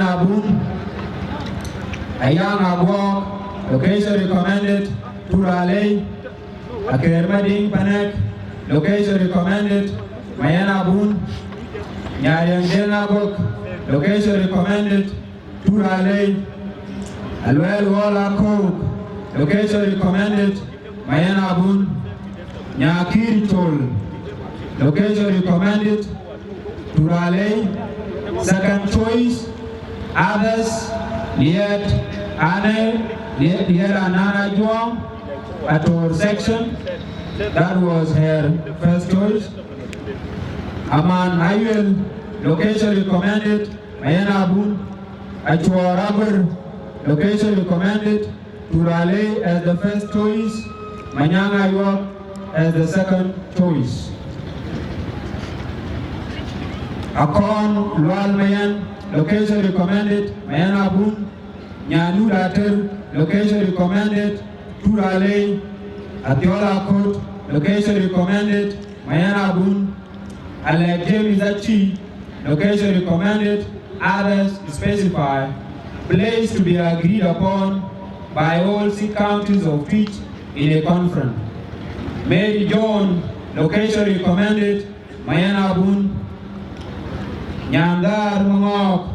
Abun, Ayang Abwok, location recommended, Turale, Akermading Panek, location recommended, Mayan Abun, Nyayang Denabok, location recommended, Turale, Alwell Walla Coke, location recommended, Mayan Abun, Nyakiri Tol, location recommended, Turale, second choice, others, Liet Ane, Liet Anana Juang, at our section, that was her first choice. Aman Ayel, location recommended, Mayana Abun, Achua Rubber, location recommended, Turale as the first choice, Manyanga York as the second choice. Akon Lual Mayan, location recommended, Mayan Abun, Nyanu Later, location recommended, Turale, Atiola Court, location recommended, Mayan Abun, Alec James Achi, location recommended, others specify, place to be agreed upon by all 6 counties of each in a conference. Mary John, location recommended, Mayan Abun, Nyandar Mongok,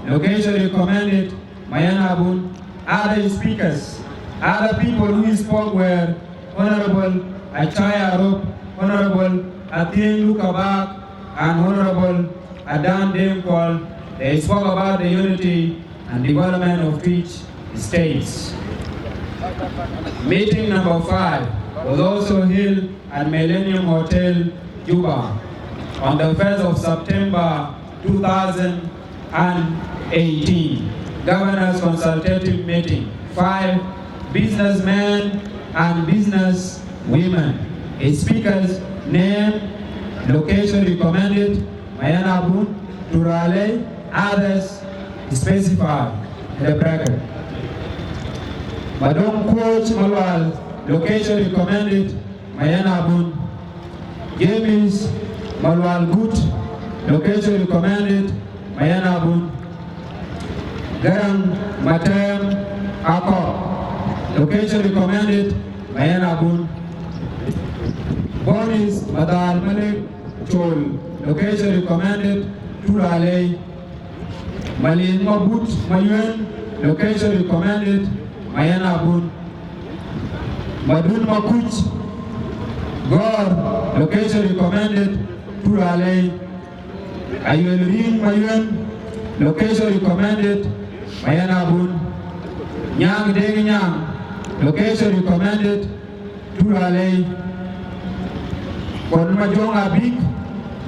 location recommended, Mayan Abun. Other speakers, other people who spoke were Honorable Achaya Arop, Honorable Atin Lukabak, and Honorable Adan Demkwal. They spoke about the unity and development of each states. Meeting number 5 was also held at Millennium Hotel, Juba, on the 1st of September 2018. Governors Consultative Meeting. 5 businessmen and business women. Speakers name, location recommended, Mayan Abun, Turale, others specified in the bracket. Madam Coach Malwal, location recommended, Mayan Abun. James Malwal Gut, location recommended, Mayan Abun. Garang Matem Akor, location recommended, Mayan Abun. Bonis Madal Malik Chol, location recommended, Turale. Malin Mabut Mayuen, location recommended, Mayan Abun. Madun Makuch Gor, location recommended, Turale. Ayuelrin Mayuen, location recommended, Mayan Abun. Nyang Deng Nyang, location recommended, Turale. Konmajong Abik,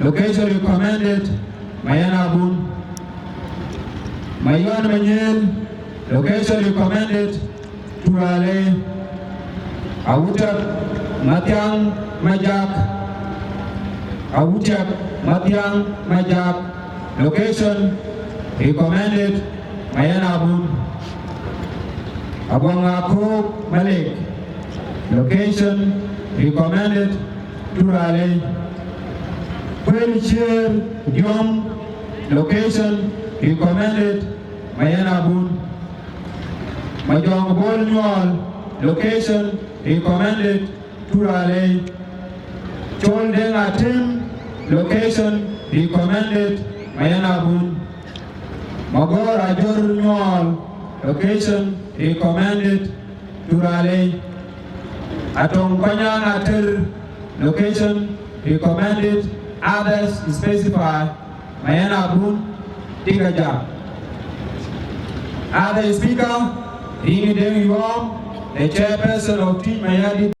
location recommended, Mayan Abun. Mayon Manyel, location recommended, Turale. Awutak Matyang Majak, Awutak Matyang Majak, location recommended, Mayan Abun. Abwangako Malik, location recommended, Turale. Wheelchair Yom, location recommended, Mayan Abun. Majong Bol Nyol, location recommended, Turale. Chol Deng Atim, location recommended, Mayan Abun. Magor Ajor Nyol, location recommended, Turale. Atong Panyang Atir, location recommended, others specify, Mayan Abun, Tigaja. Other speaker, Rini Deng Yuam, the chairperson of Team Mayadi.